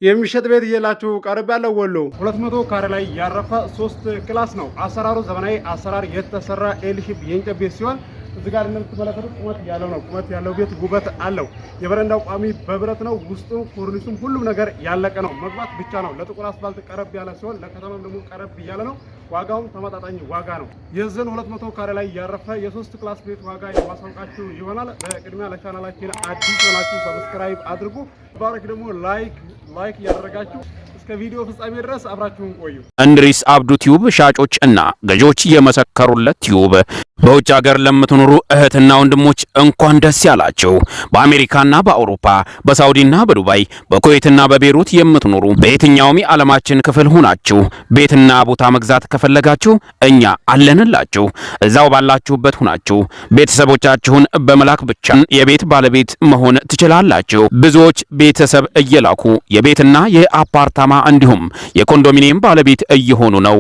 የሚሸጥ ቤት እየላችሁ ቀርብ ያለው ወሎ 200 ካሬ ላይ ያረፈ 3 ክላስ ነው። አሰራሩ ዘመናዊ አሰራር የተሰራ ኤል ሼፕ የእንጨት ቤት ሲሆን እዚህ ጋር እንደምትመለከቱት ቁመት ያለው ነው። ቁመት ያለው ቤት ውበት አለው። የበረንዳው ቋሚ በብረት ነው። ውስጡ ኮርኒሱም ሁሉም ነገር ያለቀ ነው። መግባት ብቻ ነው። ለጥቁር አስፋልት ቀረብ ያለ ሲሆን ለከተማም ደግሞ ቀረብ ያለ ነው። ዋጋውም ተመጣጣኝ ዋጋ ነው። የዝን 200 ካሬ ላይ ያረፈ የ3 ክላስ ቤት ዋጋ የማሳውቃችሁ ይሆናል። በቅድሚያ ለቻናላችን አዲስ ሆናችሁ ሰብስክራይብ አድርጉ። ባረክ ደግሞ ላይክ ያደረጋችሁ እስከ ቪዲዮ ፍጻሜ ድረስ አብራችሁን ቆዩ። እንድሪስ አብዱ ቲዩብ ሻጮች እና ገዢዎች የመሰከሩለት ቲዩብ በውጭ ሀገር ለምትኖሩ እህትና ወንድሞች እንኳን ደስ ያላችሁ። በአሜሪካና በአውሮፓ በሳውዲና በዱባይ በኩዌትና በቤሩት የምትኖሩ በየትኛውም የዓለማችን ክፍል ሆናችሁ ቤትና ቦታ መግዛት ከፈለጋችሁ እኛ አለንላችሁ። እዛው ባላችሁበት ሆናችሁ ቤተሰቦቻችሁን በመላክ ብቻ የቤት ባለቤት መሆን ትችላላችሁ። ብዙዎች ቤተሰብ እየላኩ የቤትና የአፓርታማ እንዲሁም የኮንዶሚኒየም ባለቤት እየሆኑ ነው።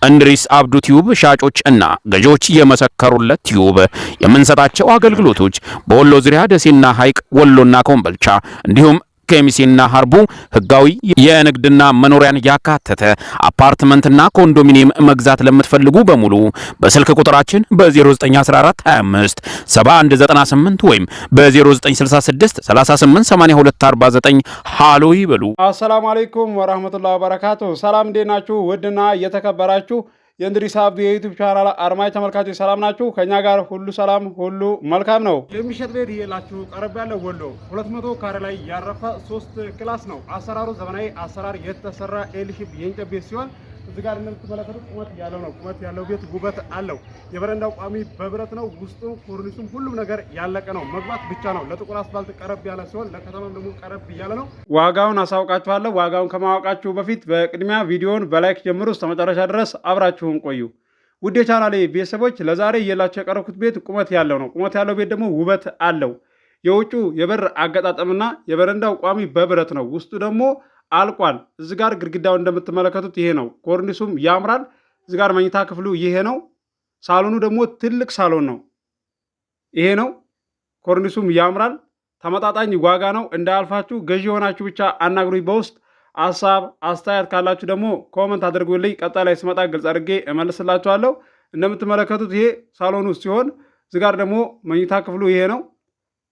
እንድሪስ አብዱ ቲዩብ ሻጮች እና ገዢዎች የመሰከሩለት ቲዩብ የምንሰጣቸው አገልግሎቶች በወሎ ዙሪያ ደሴና ሐይቅ፣ ወሎና ኮምቦልቻ እንዲሁም ከሚሴና ሀርቡ ህጋዊ የንግድና መኖሪያን ያካተተ አፓርትመንትና ኮንዶሚኒየም መግዛት ለምትፈልጉ በሙሉ በስልክ ቁጥራችን በ0914 25 7198 ወይም በ0966 388249 ሃሎ ይበሉ። አሰላሙ አለይኩም ወራህመቱላሂ ወበረካቱ። ሰላም እንዴት ናችሁ? ውድና እየተከበራችሁ የእንድሪስ አብዱ የዩቲዩብ ቻናል አድማጭ ተመልካቾች ሰላም ናችሁ? ከኛ ጋር ሁሉ ሰላም ሁሉ መልካም ነው። የሚሸጥ ቤት ይላችሁ ቀረብ ያለው ወሎ 200 ካሬ ላይ ያረፈ 3 ክላስ ነው። አሰራሩ ዘመናዊ አሰራር የተሰራ ኤል ሼፕ የእንጨት ቤት ሲሆን እዚህ ጋር እንደምትመለከቱት ቁመት ያለው ነው። ቁመት ያለው ቤት ውበት አለው። የበረንዳው ቋሚ በብረት ነው። ውስጡ ኮርኒሱም ሁሉም ነገር ያለቀ ነው። መግባት ብቻ ነው። ለጥቁር አስፋልት ቀረብ ያለ ሲሆን ለከተማም ደግሞ ቀረብ ያለ ነው። ዋጋውን አሳውቃችኋለሁ። ዋጋውን ከማወቃችሁ በፊት በቅድሚያ ቪዲዮውን በላይክ ጀምሩ እስከ መጨረሻ ድረስ አብራችሁን ቆዩ። ውድ የቻናሌ ቤተሰቦች ለዛሬ እየላችሁ የቀረብኩት ቤት ቁመት ያለው ነው። ቁመት ያለው ቤት ደግሞ ውበት አለው። የውጩ የበር አገጣጠምና የበረንዳው ቋሚ በብረት ነው። ውስጡ ደግሞ አልቋል። እዚህ ጋር ግድግዳው እንደምትመለከቱት ይሄ ነው። ኮርኒሱም ያምራል። እዚህ ጋር መኝታ ክፍሉ ይሄ ነው። ሳሎኑ ደግሞ ትልቅ ሳሎን ነው። ይሄ ነው። ኮርኒሱም ያምራል። ተመጣጣኝ ዋጋ ነው። እንዳያልፋችሁ ገዢ የሆናችሁ ብቻ አናግሩኝ። በውስጥ ሀሳብ አስተያየት ካላችሁ ደግሞ ኮመንት አድርጉልኝ። ቀጣይ ላይ ስመጣ ግልጽ አድርጌ እመልስላችኋለሁ። እንደምትመለከቱት ይሄ ሳሎኑ ሲሆን እዚህ ጋር ደግሞ መኝታ ክፍሉ ይሄ ነው።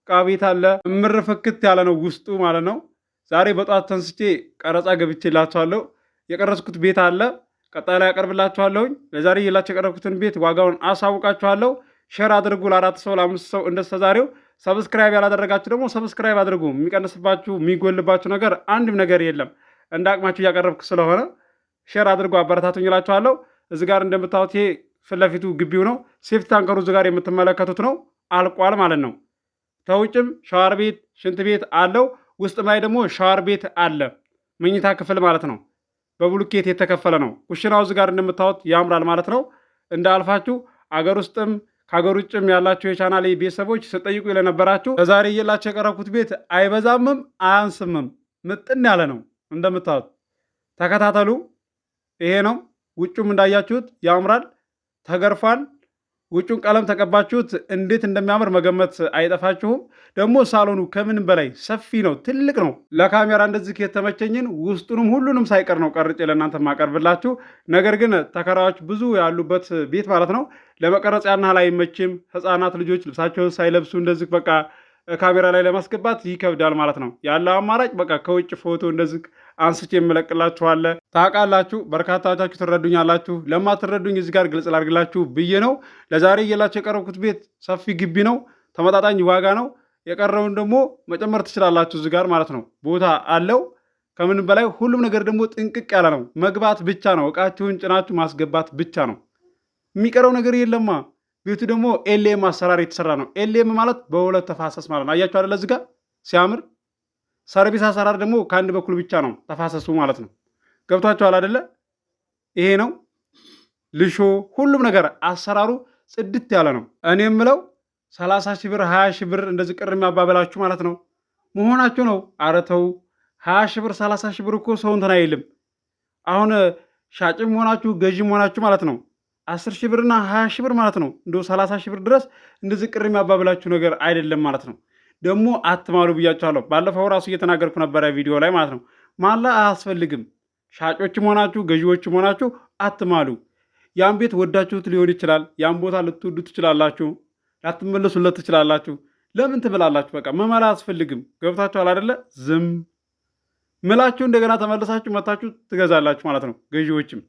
ዕቃ ቤት አለ። እምር ፍክት ያለ ነው ውስጡ ማለት ነው። ዛሬ በጧት ተንስቼ ቀረጻ ገብቼላችኋለሁ። የቀረጽኩት ቤት አለ። ቀጣይ ላይ ያቀርብላችኋለሁኝ። ለዛሬ የላችሁ የቀረብኩትን ቤት ዋጋውን አሳውቃችኋለሁ። ሼር አድርጉ ለ4 ሰው ለ5 ሰው እንደስተዛሬው። ሰብስክራይብ ያላደረጋችሁ ደግሞ ሰብስክራይብ አድርጉ። የሚቀንስባችሁ የሚጎልባችሁ ነገር አንድም ነገር የለም። እንደ አቅማችሁ እያቀረብኩ ስለሆነ ሼር አድርጉ፣ አበረታቱኝ እላችኋለሁ። እዚህ ጋር እንደምታዩት ይሄ ፊት ለፊቱ ግቢው ነው። ሴፍቲ ታንከሩ እዚህ ጋር የምትመለከቱት ነው። አልቋል ማለት ነው። ተውጭም ሻወር ቤት ሽንት ቤት አለው። ውስጥ ላይ ደግሞ ሻወር ቤት አለ። መኝታ ክፍል ማለት ነው። በብሎኬት የተከፈለ ነው። ኩሽናው እዚህ ጋር እንደምታዩት ያምራል ማለት ነው። እንዳልፋችሁ አገር ውስጥም ከሀገር ውጭም ያላችሁ የቻናሌ ቤተሰቦች ስጠይቁ ለነበራችሁ ለዛሬ እየላችሁ የቀረብኩት ቤት አይበዛምም አያንስምም፣ ምጥን ያለ ነው። እንደምታዩት ተከታተሉ። ይሄ ነው። ውጩም እንዳያችሁት ያምራል። ተገርፏል። ውጩን ቀለም ተቀባችሁት እንዴት እንደሚያምር መገመት አይጠፋችሁም። ደግሞ ሳሎኑ ከምን በላይ ሰፊ ነው፣ ትልቅ ነው። ለካሜራ እንደዚህ የተመቸኝን ውስጡንም ሁሉንም ሳይቀር ነው ቀርጬ ለእናንተ ማቀርብላችሁ። ነገር ግን ተከራዮች ብዙ ያሉበት ቤት ማለት ነው። ለመቀረጽ ያን ያህል አይመችም። ሕፃናት ልጆች ልብሳቸውን ሳይለብሱ እንደዚህ በቃ ካሜራ ላይ ለማስገባት ይከብዳል ማለት ነው። ያለው አማራጭ በቃ ከውጭ ፎቶ እንደዚህ አንስቼ የምለቅላችኋለ። ታውቃላችሁ፣ በርካታዎቻችሁ ትረዱኛላችሁ። ለማትረዱኝ እዚህ ጋር ግልጽ ላድርግላችሁ ብዬ ነው። ለዛሬ እየላችሁ የቀረብኩት ቤት ሰፊ ግቢ ነው። ተመጣጣኝ ዋጋ ነው። የቀረውን ደግሞ መጨመር ትችላላችሁ እዚህ ጋር ማለት ነው። ቦታ አለው። ከምን በላይ ሁሉም ነገር ደግሞ ጥንቅቅ ያለ ነው። መግባት ብቻ ነው። እቃችሁን ጭናችሁ ማስገባት ብቻ ነው። የሚቀረው ነገር የለማ። ቤቱ ደግሞ ኤልኤም አሰራር የተሰራ ነው። ኤልኤም ማለት በሁለት ተፋሰስ ማለት ነው። አያችሁ አይደለ? እዚህ ጋር ሲያምር። ሰርቪስ አሰራር ደግሞ ከአንድ በኩል ብቻ ነው ተፋሰሱ ማለት ነው። ገብቷችኋል አይደለ? ይሄ ነው ልሾ፣ ሁሉም ነገር አሰራሩ ጽድት ያለ ነው። እኔ የምለው 30 ሺህ ብር 20 ሺህ ብር እንደዚህ ቅር የሚያባበላችሁ ማለት ነው መሆናችሁ ነው። ኧረ ተው። 20 ሺህ ብር 30 ሺህ ብር እኮ ሰው እንትን አይልም። አሁን ሻጭም ሆናችሁ ገዥም ሆናችሁ ማለት ነው 10 ሺህ ብርና 20 ሺህ ብር ማለት ነው። እንደው 30 ሺህ ብር ድረስ እንደዚህ ቅር የሚያባብላችሁ ነገር አይደለም ማለት ነው። ደግሞ አትማሉ ብያችኋለሁ። ባለፈው ራሱ እየተናገርኩ ነበረ ቪዲዮ ላይ ማለት ነው። ማላ አያስፈልግም። ሻጮችም ሆናችሁ ገዢዎችም ሆናችሁ አትማሉ። ያን ቤት ወዳችሁት ሊሆን ይችላል። ያን ቦታ ልትወዱ ትችላላችሁ፣ ላትመለሱለት ትችላላችሁ። ለምን ትምላላችሁ? በቃ መማል አያስፈልግም። ገብታችኋል አይደለ? ዝም ምላችሁ እንደገና ተመልሳችሁ መታችሁ ትገዛላችሁ ማለት ነው። ገዢዎችም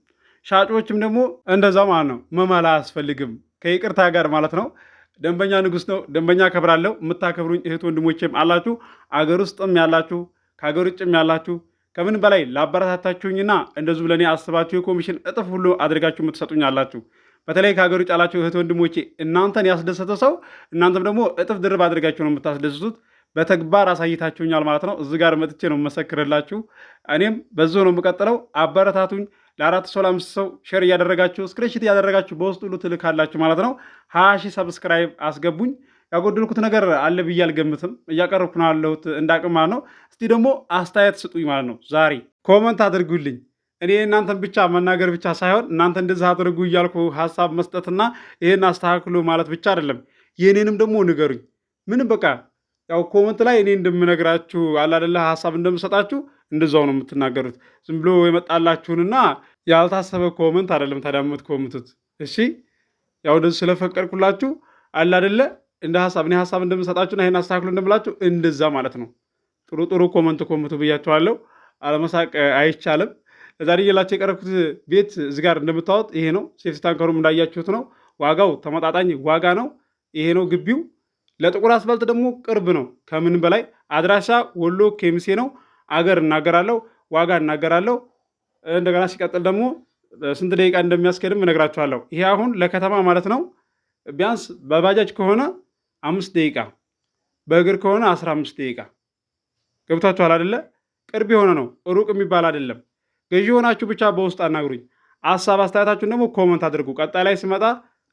ሻጮችም ደግሞ እንደዛ ማለት ነው። መማል አያስፈልግም ከይቅርታ ጋር ማለት ነው። ደንበኛ ንጉስ ነው። ደንበኛ ከብራለሁ። የምታከብሩኝ እህት ወንድሞቼም አላችሁ፣ አገር ውስጥም ያላችሁ ከሀገር ውጭም ያላችሁ ከምን በላይ ላበረታታችሁኝና እንደዚሁ ለእኔ አስባችሁ የኮሚሽን እጥፍ ሁሉ አድርጋችሁ የምትሰጡኝ አላችሁ። በተለይ ከሀገር ውጭ ያላችሁ እህት ወንድሞቼ እናንተን ያስደሰተ ሰው እናንተም ደግሞ እጥፍ ድርብ አድርጋችሁ ነው የምታስደስቱት። በተግባር አሳይታችሁኛል ማለት ነው። እዚህ ጋር መጥቼ ነው መሰክርላችሁ። እኔም በዚሁ ነው የምቀጥለው። አበረታቱኝ። ለ4 ሰው ለ5 ሰው ሼር እያደረጋችሁ ስክሪንሾት እያደረጋችሁ በውስጥ ሁሉ ትልካላችሁ ማለት ነው። 20 ሺህ ሰብስክራይብ አስገቡኝ። ያጎደልኩት ነገር አለ ብዬ አልገምትም። እያቀረብኩ ነው ያለሁት እንዳቅም ማለት ነው። እስቲ ደግሞ አስተያየት ስጡኝ ማለት ነው። ዛሬ ኮመንት አድርጉልኝ። እኔ እናንተን ብቻ መናገር ብቻ ሳይሆን እናንተ እንደዚህ አድርጉ እያልኩ ሀሳብ መስጠትና ይህን አስተካክሉ ማለት ብቻ አይደለም፣ የእኔንም ደግሞ ንገሩኝ። ምንም በቃ ያው ኮመንት ላይ እኔ እንደምነግራችሁ አላደለ ሀሳብ እንደምሰጣችሁ እንደዛው ነው የምትናገሩት። ዝም ብሎ የመጣላችሁንና ያልታሰበ ኮመንት አይደለም ታዲያ የምትኮምቱት። እሺ ያው እንደዚህ ስለፈቀድኩላችሁ አላደለ እንደ ሀሳብ እኔ ሀሳብ እንደምሰጣችሁና ይሄን አስተካክሉ እንደምላችሁ እንደዛ ማለት ነው። ጥሩ ጥሩ ኮመንት ኮምቱ ብያችኋለሁ። አለመሳቅ አይቻልም። ለዛሬ እየላችሁ የቀረብኩት ቤት እዚህ ጋር እንደምታወጥ ይሄ ነው። ሴፍቲ ታንከሩም እንዳያችሁት ነው። ዋጋው ተመጣጣኝ ዋጋ ነው። ይሄ ነው ግቢው። ለጥቁር አስፋልት ደግሞ ቅርብ ነው። ከምን በላይ አድራሻ ወሎ ኬሚሴ ነው። አገር እናገራለሁ፣ ዋጋ እናገራለሁ። እንደገና ሲቀጥል ደግሞ ስንት ደቂቃ እንደሚያስኬድም እነግራችኋለሁ። ይሄ አሁን ለከተማ ማለት ነው። ቢያንስ በባጃጅ ከሆነ 5 ደቂቃ፣ በእግር ከሆነ 15 ደቂቃ። ገብታችኋል አይደለ? ቅርብ የሆነ ነው፣ ሩቅ የሚባል አይደለም። ገዢ ሆናችሁ ብቻ በውስጥ አናግሩኝ። ሀሳብ አስተያየታችሁን ደግሞ ኮመንት አድርጉ። ቀጣይ ላይ ስመጣ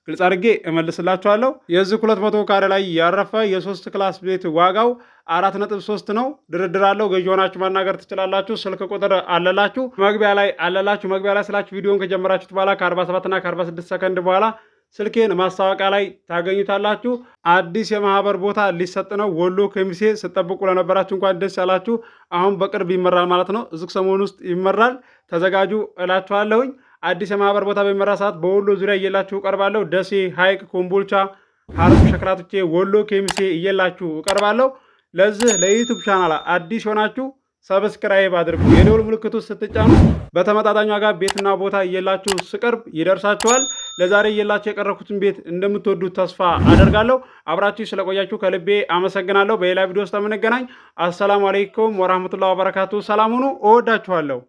ግልጽ አድርጌ እመልስላችኋለሁ። የዚህ 200 ካሬ ላይ ያረፈ የ3 ክላስ ቤት ዋጋው 4.3 ነው። ድርድር አለው። ገዢ ሆናችሁ ማናገር ትችላላችሁ። ስልክ ቁጥር አለላችሁ፣ መግቢያ ላይ አለላችሁ። መግቢያ ላይ ስላችሁ ቪዲዮን ከጀመራችሁት በኋላ ከ47 እና ከ46 ሰከንድ በኋላ ስልኬን ማስታወቂያ ላይ ታገኙታላችሁ። አዲስ የማህበር ቦታ ሊሰጥ ነው። ወሎ ኬሚሴ ስጠብቁ ለነበራችሁ እንኳን ደስ ያላችሁ። አሁን በቅርብ ይመራል ማለት ነው። እዚህ ሰሞን ውስጥ ይመራል። ተዘጋጁ እላችኋለሁኝ። አዲስ የማህበር ቦታ በሚመራ ሰዓት በወሎ ዙሪያ እየላችሁ እቀርባለሁ። ደሴ፣ ሐይቅ፣ ኮምቦልቻ፣ ሀረር፣ ሸክላቶቼ፣ ወሎ ኬሚሴ እየላችሁ እቀርባለሁ። ለዚህ ለዩቱብ ቻናል አዲስ ሆናችሁ ሰብስክራይብ አድርጉ። የደውል ምልክቱ ስትጫኑ በተመጣጣኝ ዋጋ ቤትና ቦታ እየላችሁ ስቀርብ ይደርሳችኋል። ለዛሬ እየላችሁ የቀረብኩትን ቤት እንደምትወዱት ተስፋ አደርጋለሁ። አብራችሁ ስለቆያችሁ ከልቤ አመሰግናለሁ። በሌላ ቪዲዮ ውስጥ የምንገናኝ። አሰላሙ አለይኩም ወራህመቱላሂ ወበረካቱ። ሰላም ሁኑ። እወዳችኋለሁ።